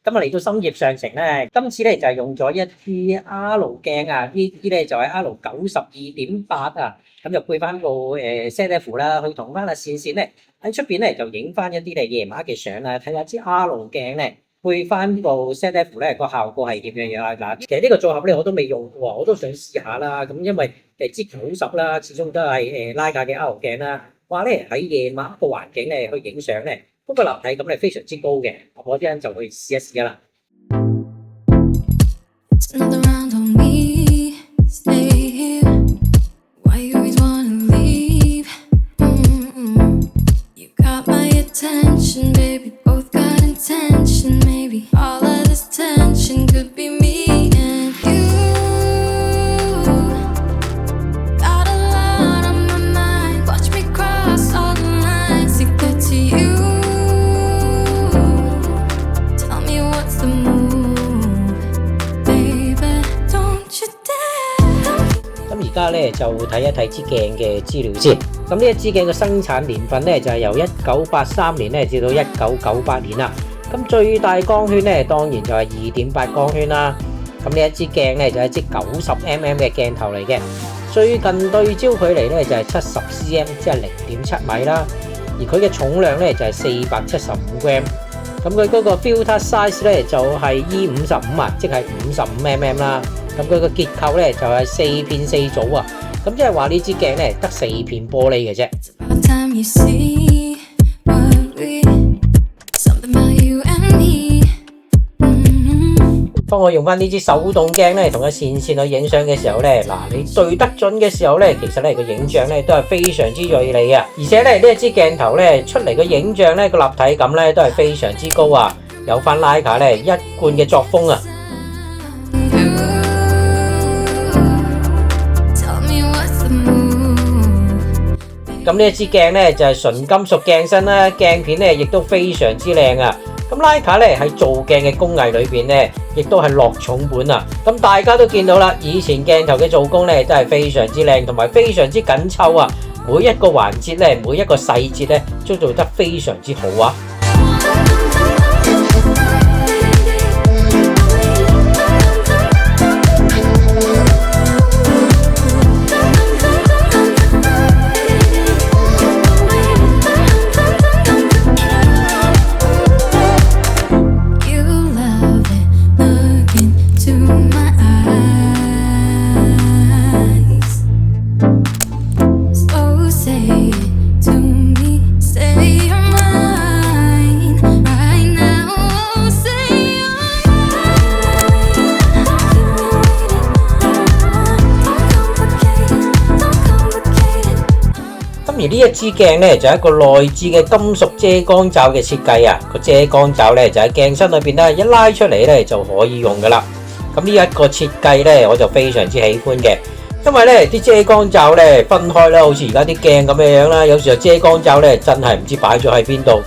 咁嚟到深業上城咧，今次咧就係用咗一支 R 鏡啊，呢支咧就係 R92.8啊，咁就配翻部ZF 啦，去同翻線線咧喺出邊咧就影翻一啲咧夜晚嘅相啦，睇下支 R 鏡咧配翻部 ZF 咧個效果係點樣樣啊！嗱，其實呢個組合咧我都未用過，我都想試下啦。咁因為支90啦，始終都係徠卡嘅 R 鏡啦，話咧喺夜晚個環境咧去影相咧，嗰個立體感係非常之高嘅，我啲人就去試一試啦。而家咧就睇一睇支鏡嘅資料先。咁呢一支鏡嘅生產年份咧就係由1983年咧至到1998年啦。咁最大光圈咧當然就係2.8光圈啦。咁呢一支鏡咧就係一支90mm嘅鏡頭嚟嘅。最近對焦距離咧就係70cm，即係0.7米啦。而佢嘅重量咧就係475g。咁佢嗰個 filter size 咧就係 E55啊，即係55mm啦。咁佢個結構咧就係4片4組啊，咁即係話呢支鏡咧得4片玻璃嘅啫。當我用翻呢支手動鏡咧同個線線去影相嘅時候咧，嗱你對得準嘅時候咧，其實咧個影像咧都係非常之銳利啊，而且咧呢一支鏡頭咧出嚟嘅影像咧個立體感咧都係非常之高啊，有翻徠卡咧一貫嘅作風啊。咁呢一支鏡咧就係純金屬鏡身啦，鏡片咧亦都非常之靚啊！咁徠卡咧喺做鏡嘅工藝裏邊咧，亦都係落重本啊！咁大家都見到啦，以前鏡頭嘅做工咧都係非常之靚，同埋非常之緊湊啊！每一個環節咧，每一個細節咧，都做得非常之好啊！而呢一支鏡咧就係一個內置嘅金屬遮光罩嘅設計啊，個遮光罩咧就喺鏡身裏邊咧一拉出嚟咧就可以用噶啦。咁呢一個設計咧我就非常之喜歡嘅，因為咧啲遮光罩咧分開啦，好似而家啲鏡咁樣樣啦，有時候遮光罩咧真係唔知擺咗喺邊度。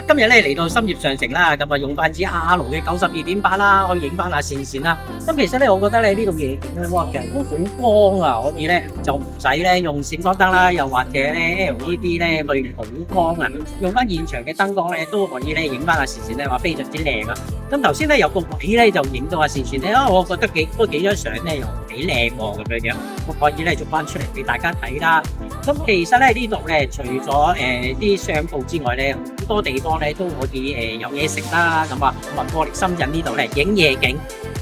今日咧嚟到深業上城啦，咁啊用翻支 R 嘅92.8啦，可以影翻下線線啦。咁其實咧，我覺得咧呢度夜景咧，哇，其實都好光啊，可以咧就唔使咧用閃光燈啦，又或者咧 LED 咧去補光啊，用翻現場嘅燈光咧都可以咧影翻下線線咧，話非常之靚啊。咁頭先咧有個位咧就影到下線線咧，我覺得幾張相咧又幾靚喎咁樣樣，我可以咧做翻出嚟俾大家睇啦。咁其實咧呢度咧除咗啲商鋪之外咧，好多地方咧都可以有嘢食啦。咁啊，過嚟深圳呢度咧影夜景，